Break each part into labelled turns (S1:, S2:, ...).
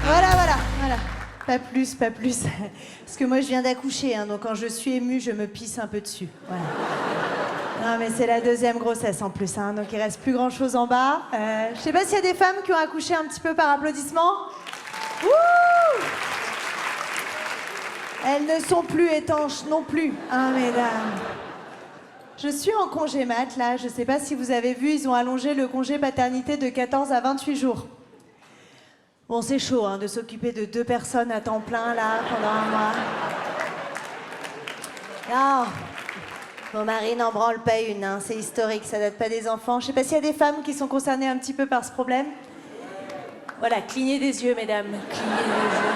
S1: Voilà. Pas plus. Parce que moi, je viens d'accoucher, hein, donc quand je suis émue, je me pisse un peu dessus. Voilà. Non, mais c'est la deuxième grossesse en plus, hein, donc il reste plus grand-chose en bas. Je sais pas s'il y a des femmes qui ont accouché un petit peu par applaudissement. Ouh! Elles ne sont plus étanches non plus, hein, mesdames. Je suis en congé mat, là. Je sais pas si vous avez vu, ils ont allongé le congé paternité de 14 à 28 jours. Bon, c'est chaud, hein, de s'occuper de 2 personnes à temps plein, là, pendant un mois. Non, mon mari n'en branle pas une, hein. C'est historique, ça date pas des enfants. Je sais pas s'il y a des femmes qui sont concernées un petit peu par ce problème. Voilà, clignez des yeux, mesdames. Clignez des yeux.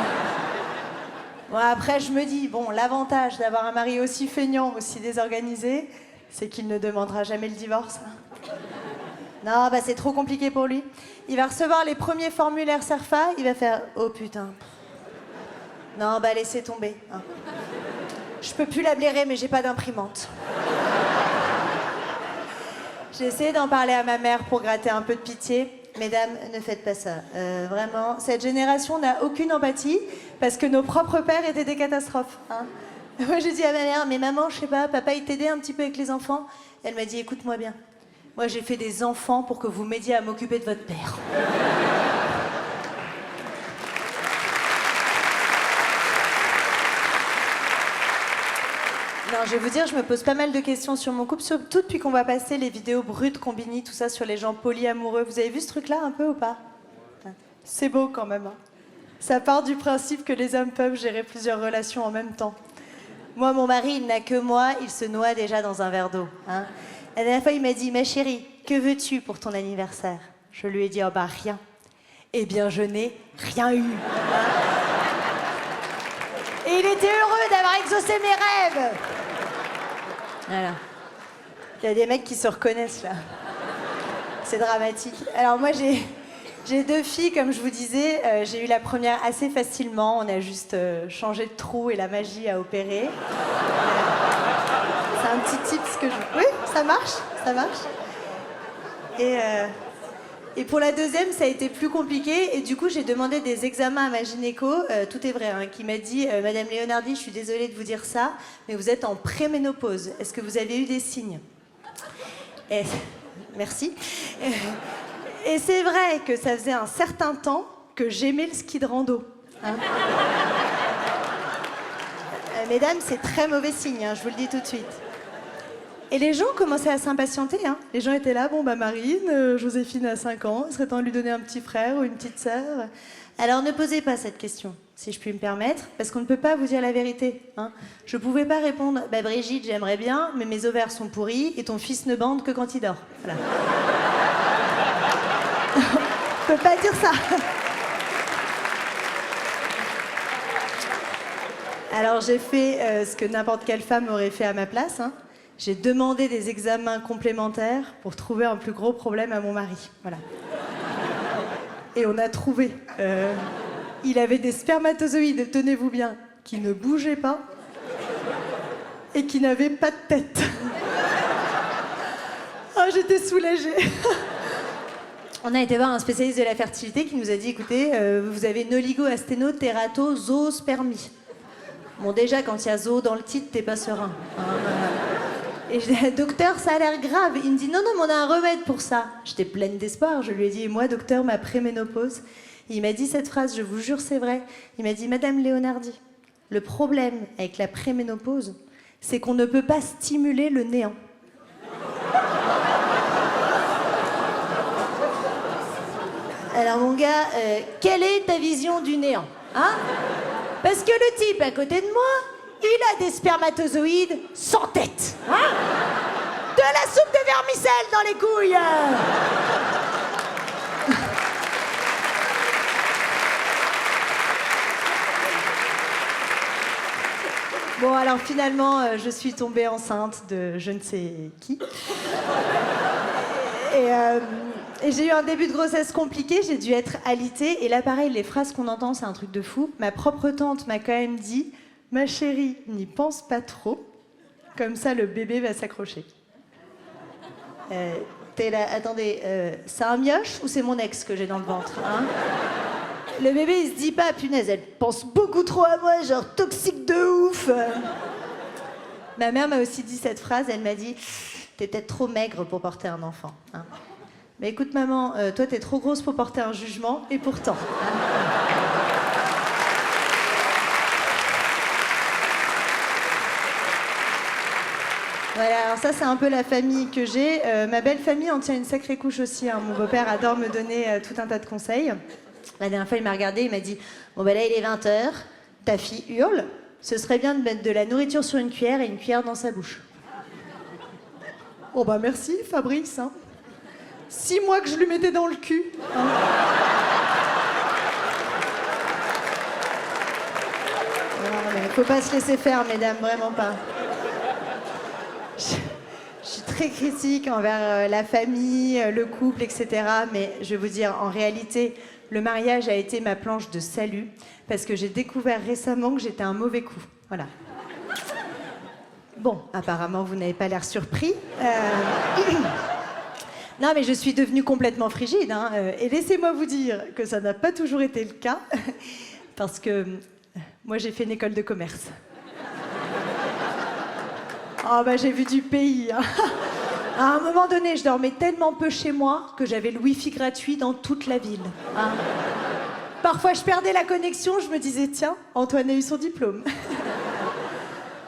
S1: Bon, après, je me dis, bon, l'avantage d'avoir un mari aussi feignant, aussi désorganisé, c'est qu'il ne demandera jamais le divorce. Non, bah c'est trop compliqué pour lui. Il va recevoir les premiers formulaires CERFA, il va faire « Oh putain. Non, bah laissez tomber. Hein. Je peux plus la blairer, mais j'ai pas d'imprimante. » J'ai essayé d'en parler à ma mère pour gratter un peu de pitié. Mesdames, ne faites pas ça. Vraiment, cette génération n'a aucune empathie parce que nos propres pères étaient des catastrophes. Hein. Moi, j'ai dit à ma mère « Mais maman, je sais pas, papa, il t'aidait un petit peu avec les enfants ?» Elle m'a dit « Écoute-moi bien. Moi, j'ai fait des enfants pour que vous m'aidiez à m'occuper de votre père. » Non, je vais vous dire, je me pose pas mal de questions sur mon couple, surtout depuis qu'on va passer les vidéos brutes, combini, tout ça sur les gens polyamoureux. Vous avez vu ce truc-là un peu ou pas? C'est beau quand même. Hein. Ça part du principe que les hommes peuvent gérer plusieurs relations en même temps. Moi, mon mari, il n'a que moi, il se noie déjà dans un verre d'eau. Hein. La dernière fois, il m'a dit « Ma chérie, que veux-tu pour ton anniversaire ?» Je lui ai dit « Oh bah rien. » Eh bien, je n'ai rien eu. Hein. Et il était heureux d'avoir exaucé mes rêves. Voilà. Il y a des mecs qui se reconnaissent, là. C'est dramatique. Alors moi, j'ai 2 filles, comme je vous disais. J'ai eu la première assez facilement. On a juste changé de trou et la magie a opéré. C'est un petit tip ce que je... Oui, ça marche. Et pour la deuxième, ça a été plus compliqué. Et du coup, j'ai demandé des examens à ma gynéco, tout est vrai, hein, qui m'a dit « Madame Leonardi, je suis désolée de vous dire ça, mais vous êtes en préménopause. Est-ce que vous avez eu des signes ?» Et... Merci. Et c'est vrai que ça faisait un certain temps que j'aimais le ski de rando. Hein. Mesdames, c'est très mauvais signe, hein, je vous le dis tout de suite. Et les gens commençaient à s'impatienter. Hein. Les gens étaient là, bon bah Marine, Joséphine a 5 ans, il serait temps de lui donner un petit frère ou une petite sœur. Alors ne posez pas cette question, si je puis me permettre, parce qu'on ne peut pas vous dire la vérité. Hein. Je pouvais pas répondre, bah Brigitte, j'aimerais bien, mais mes ovaires sont pourris et ton fils ne bande que quand il dort. Voilà. On peut pas dire ça. Alors j'ai fait ce que n'importe quelle femme aurait fait à ma place. Hein. J'ai demandé des examens complémentaires pour trouver un plus gros problème à mon mari. Voilà. Et on a trouvé. Il avait des spermatozoïdes, tenez-vous bien, qui ne bougeaient pas et qui n'avaient pas de tête. Oh, j'étais soulagée. On a été voir un spécialiste de la fertilité qui nous a dit, écoutez, vous avez une oligoasténotératospermie. Bon, déjà, quand il y a zo dans le titre, t'es pas serein. Hein, Et je dis, docteur, ça a l'air grave. Il me dit, non, mais on a un remède pour ça. J'étais pleine d'espoir. Je lui ai dit, moi, docteur, ma préménopause. Et il m'a dit cette phrase, je vous jure, c'est vrai. Il m'a dit, Madame Leonardi, le problème avec la préménopause, c'est qu'on ne peut pas stimuler le néant. Alors, mon gars, quelle est ta vision du néant, hein? Parce que le type à côté de moi, il a des spermatozoïdes sans tête. Hein? De la soupe de vermicelle dans les couilles. Bon, alors finalement, je suis tombée enceinte de je ne sais qui. Et j'ai eu un début de grossesse compliqué, j'ai dû être alitée. Et là, pareil, les phrases qu'on entend, c'est un truc de fou. Ma propre tante m'a quand même dit « Ma chérie, n'y pense pas trop, comme ça le bébé va s'accrocher. » T'es là, attendez, c'est un mioche ou c'est mon ex que j'ai dans le ventre, hein? Le bébé, il se dit pas, punaise, elle pense beaucoup trop à moi, genre toxique de ouf. Ma mère m'a aussi dit cette phrase, elle m'a dit, t'es peut-être trop maigre pour porter un enfant. Hein. Mais écoute maman, toi t'es trop grosse pour porter un jugement, et pourtant. Voilà, alors ça c'est un peu la famille que j'ai. Ma belle famille en tient une sacrée couche aussi. Hein. Mon beau-père adore me donner tout un tas de conseils. La dernière fois il m'a regardé, il m'a dit « Bon ben là il est 20h, ta fille hurle, ce serait bien de mettre de la nourriture sur une cuillère et une cuillère dans sa bouche. » Oh bah merci Fabrice. Hein. 6 mois que je lui mettais dans le cul. Hein. Non, mais faut pas se laisser faire mesdames, vraiment pas. Je suis très critique envers la famille, le couple, etc. Mais je vais vous dire, en réalité, le mariage a été ma planche de salut parce que j'ai découvert récemment que j'étais un mauvais coup. Voilà. Bon, apparemment, vous n'avez pas l'air surpris. Non, mais je suis devenue complètement frigide. Hein. Et laissez-moi vous dire que ça n'a pas toujours été le cas parce que moi, j'ai fait une école de commerce. Oh bah j'ai vu du pays. Hein. À un moment donné, je dormais tellement peu chez moi que j'avais le wifi gratuit dans toute la ville. Hein. Parfois, je perdais la connexion, je me disais tiens, Antoine a eu son diplôme.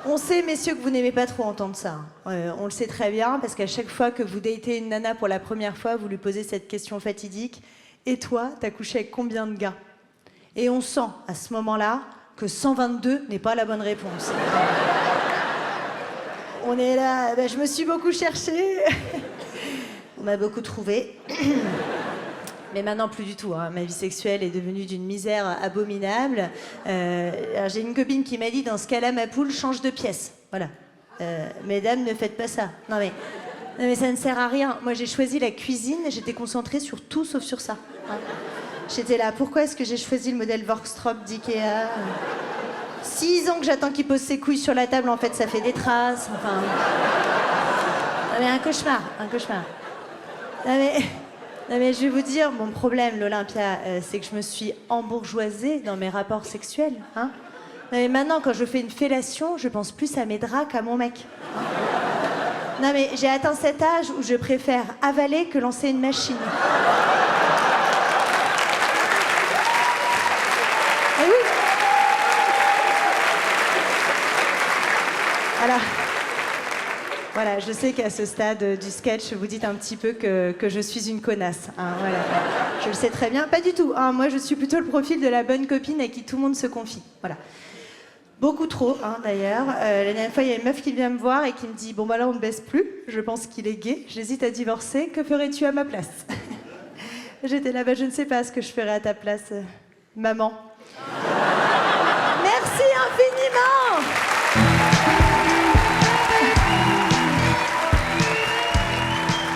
S1: On sait, messieurs, que vous n'aimez pas trop entendre ça. On le sait très bien, parce qu'à chaque fois que vous datez une nana pour la première fois, vous lui posez cette question fatidique. Et toi, t'as couché avec combien de gars? Et on sent, à ce moment-là, que 122 n'est pas la bonne réponse. On est là, ben, je me suis beaucoup cherchée. On m'a beaucoup trouvé. Mais maintenant, plus du tout. Hein. Ma vie sexuelle est devenue d'une misère abominable. Alors, j'ai une copine qui m'a dit, dans ce cas-là, ma poule change de pièce. Voilà. Mesdames, ne faites pas ça. Non mais ça ne sert à rien. Moi, j'ai choisi la cuisine, j'étais concentrée sur tout sauf sur ça. Hein. J'étais là, pourquoi est-ce que j'ai choisi le modèle Vorkstrop d'Ikea? 6 ans que j'attends qu'il pose ses couilles sur la table, en fait, ça fait des traces. Enfin... Non mais un cauchemar, un cauchemar. Non mais je vais vous dire, mon problème, l'Olympia, c'est que je me suis embourgeoisée dans mes rapports sexuels. Hein. Non mais maintenant, quand je fais une fellation, je pense plus à mes draps qu'à mon mec. Hein. Non mais j'ai atteint cet âge où je préfère avaler que lancer une machine. Et oui. Voilà, je sais qu'à ce stade du sketch, vous dites un petit peu que je suis une connasse. Hein, voilà. Je le sais très bien. Pas du tout. Hein, moi, je suis plutôt le profil de la bonne copine à qui tout le monde se confie. Voilà. Beaucoup trop, hein, d'ailleurs. La dernière fois, il y a une meuf qui vient me voir et qui me dit « Bon, bah là, on ne baisse plus. Je pense qu'il est gay. J'hésite à divorcer. Que ferais-tu à ma place ?» J'étais là, bah, je ne sais pas ce que je ferais à ta place, maman.